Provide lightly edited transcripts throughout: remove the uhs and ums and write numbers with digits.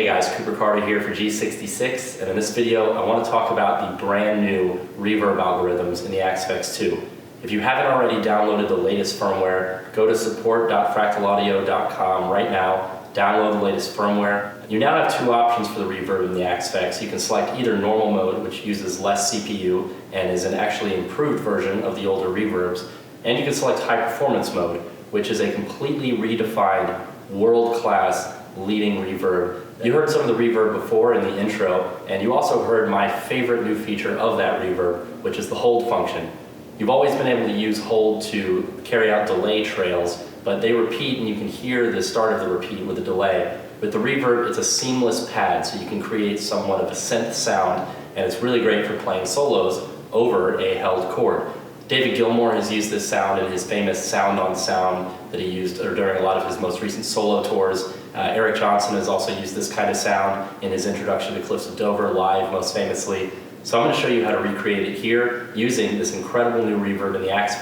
Hey guys, Cooper Carter here for G66, and in this video I want to talk about the brand new reverb algorithms in the Axe 2. If you haven't already downloaded the latest firmware, go to support.fractalaudio.com right now, download the latest firmware. You now have two options for the reverb in the Axe. You can select either normal mode, which uses less CPU and is an actually improved version of the older reverbs, and you can select high performance mode, which is a completely redefined, world-class leading reverb. You heard some of the reverb before in the intro, and you also heard my favorite new feature of that reverb, which is the hold function. You've always been able to use hold to carry out delay trails, but they repeat and you can hear the start of the repeat with a delay. With the reverb, it's a seamless pad, so you can create somewhat of a synth sound, and it's really great for playing solos over a held chord. David Gilmour has used this sound in his famous Sound on Sound that he used during a lot of his most recent solo tours. Eric Johnson has also used this kind of sound in his introduction to Cliffs of Dover live, most famously. So I'm going to show you how to recreate it here using this incredible new reverb in the Axe,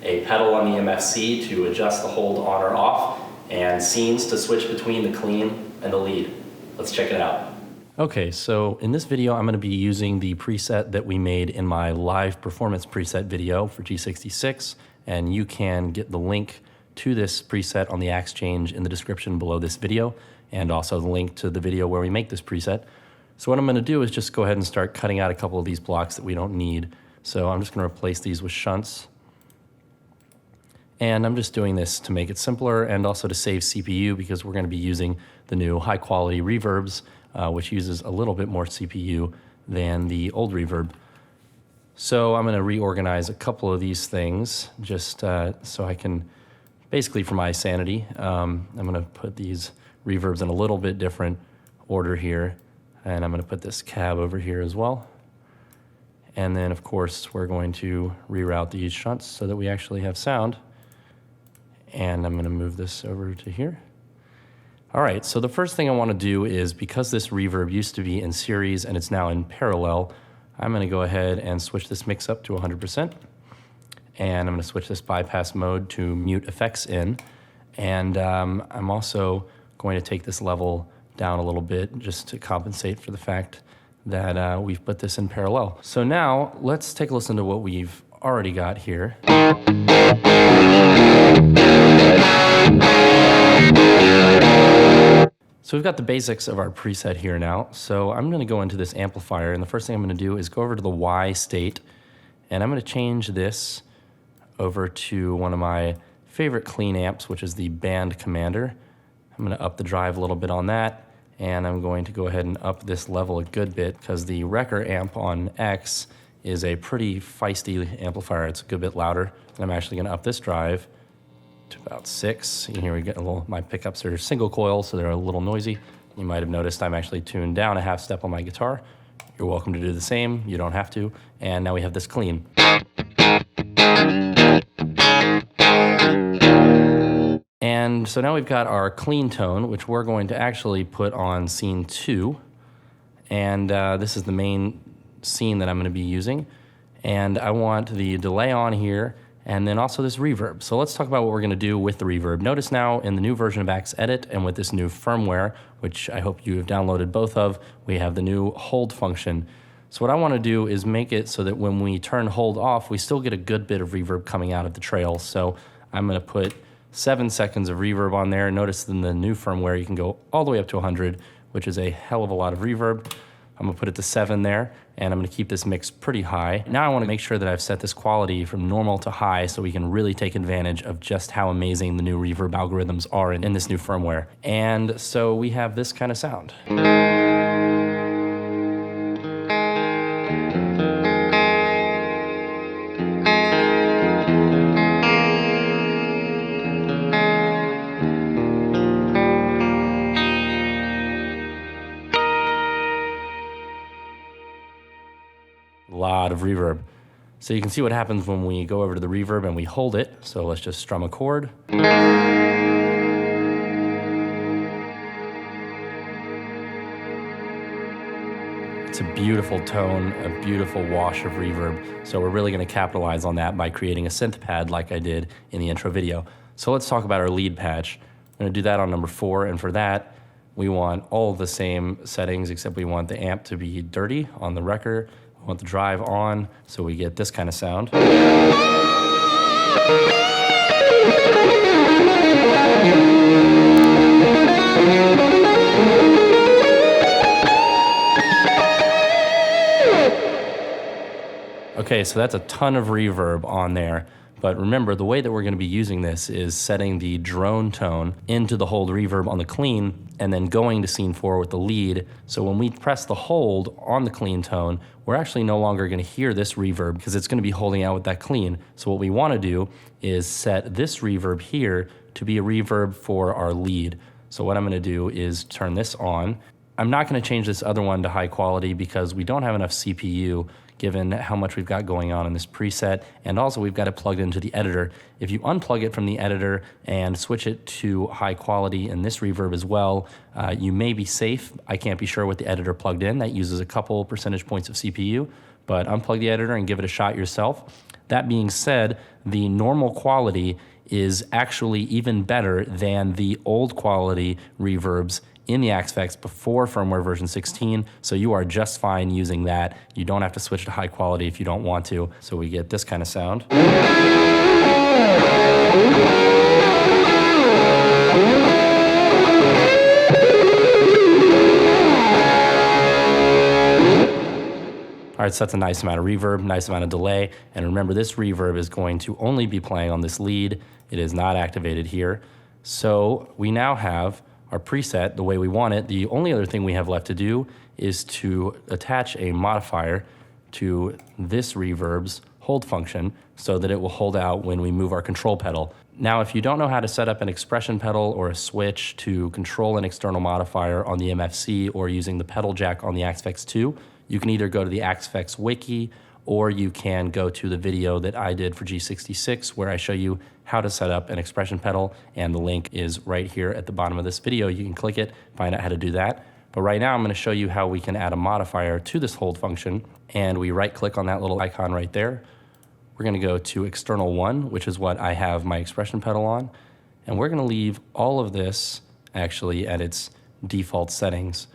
a pedal on the MFC to adjust the hold on or off, and scenes to switch between the clean and the lead. Let's check it out. Okay, so in this video, I'm going to be using the preset that we made in my live performance preset video for G66, and you can get the link to this preset on the Axe Change in the description below this video, and also the link to the video where we make this preset. So what I'm going to do is just go ahead and start cutting out a couple of these blocks that we don't need. So I'm just going to replace these with shunts. And I'm just doing this to make it simpler and also to save CPU because we're going to be using the new high quality reverbs, which uses a little bit more CPU than the old reverb. So I'm going to reorganize a couple of these things just so I can, basically for my sanity, I'm going to put these reverbs in a little bit different order here. And I'm going to put this cab over here as well. And then, of course, we're going to reroute these shunts so that we actually have sound. And I'm going to move this over to here. All right, so the first thing I want to do is, because this reverb used to be in series and it's now in parallel, I'm going to go ahead and switch this mix up to 100%. And I'm going to switch this bypass mode to mute effects in. And I'm also going to take this level down a little bit just to compensate for the fact that we've put this in parallel. So now let's take a listen to what we've already got here. So we've got the basics of our preset here now. So I'm going to go into this amplifier, and the first thing I'm going to do is go over to the Y state, and I'm going to change this over to one of my favorite clean amps, which is the Band Commander. I'm going to up the drive a little bit on that, and I'm going to go ahead and up this level a good bit because the Wrecker amp on X is a pretty feisty amplifier. It's a good bit louder, and I'm actually going to up this drive to about 6. And here we get a little, my pickups are single coil, so they're a little noisy. You might have noticed I'm actually tuned down a half step on my guitar. You're welcome to do the same, you don't have to. And now we have this clean. And so now we've got our clean tone, which we're going to actually put on scene 2. And this is the main scene that I'm going to be using. And I want the delay on here, and then also this reverb. So let's talk about what we're going to do with the reverb. Notice now in the new version of Axe Edit and with this new firmware, which I hope you have downloaded both of, we have the new hold function. So what I want to do is make it so that when we turn hold off, we still get a good bit of reverb coming out of the trail. So I'm going to put 7 seconds of reverb on there. Notice in the new firmware, you can go all the way up to 100, which is a hell of a lot of reverb. I'm going to put it to 7 there, and I'm going to keep this mix pretty high. Now I want to make sure that I've set this quality from normal to high so we can really take advantage of just how amazing the new reverb algorithms are in this new firmware. And so we have this kind of sound. Lot of reverb. So you can see what happens when we go over to the reverb and we hold it. So let's just strum a chord. It's a beautiful tone, a beautiful wash of reverb. So we're really going to capitalize on that by creating a synth pad like I did in the intro video. So let's talk about our lead patch. I'm going to do that on number 4, and for that, we want all the same settings, except we want the amp to be dirty on the wrecker. We want the drive on, so we get this kind of sound. Okay, so that's a ton of reverb on there. But remember, the way that we're going to be using this is setting the drone tone into the hold reverb on the clean and then going to scene 4 with the lead. So when we press the hold on the clean tone, we're actually no longer going to hear this reverb because it's going to be holding out with that clean. So what we want to do is set this reverb here to be a reverb for our lead. So what I'm going to do is turn this on. I'm not going to change this other one to high quality because we don't have enough CPU given how much we've got going on in this preset, and also we've got it plugged into the editor. If you unplug it from the editor and switch it to high quality in this reverb as well, you may be safe. I can't be sure with the editor plugged in. That uses a couple percentage points of CPU, but unplug the editor and give it a shot yourself. That being said, the normal quality is actually even better than the old quality reverbs in the Axe before firmware version 16, so you are just fine using that. You don't have to switch to high quality if you don't want to. So we get this kind of sound. All right, so that's a nice amount of reverb, nice amount of delay. And remember, this reverb is going to only be playing on this lead. It is not activated here. So we now have our preset the way we want it. The only other thing we have left to do is to attach a modifier to this reverb's hold function so that it will hold out when we move our control pedal. Now, if you don't know how to set up an expression pedal or a switch to control an external modifier on the MFC or using the pedal jack on the Axe 2, you can either go to the Axe wiki or you can go to the video that I did for G66 where I show you how to set up an expression pedal, and the link is right here at the bottom of this video. You can click it, find out how to do that. But right now I'm going to show you how we can add a modifier to this hold function, and we right click on that little icon right there. We're going to go to external 1, which is what I have my expression pedal on, and we're going to leave all of this actually at its default settings.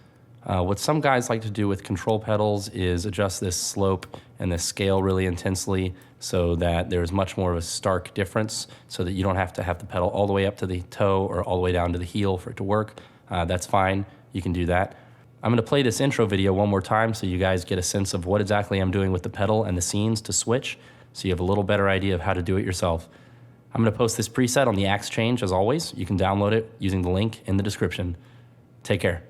What some guys like to do with control pedals is adjust this slope and this scale really intensely so that there's much more of a stark difference so that you don't have to have the pedal all the way up to the toe or all the way down to the heel for it to work. That's fine. You can do that. I'm going to play this intro video one more time so you guys get a sense of what exactly I'm doing with the pedal and the scenes to switch so you have a little better idea of how to do it yourself. I'm going to post this preset on the Axe Change as always. You can download it using the link in the description. Take care.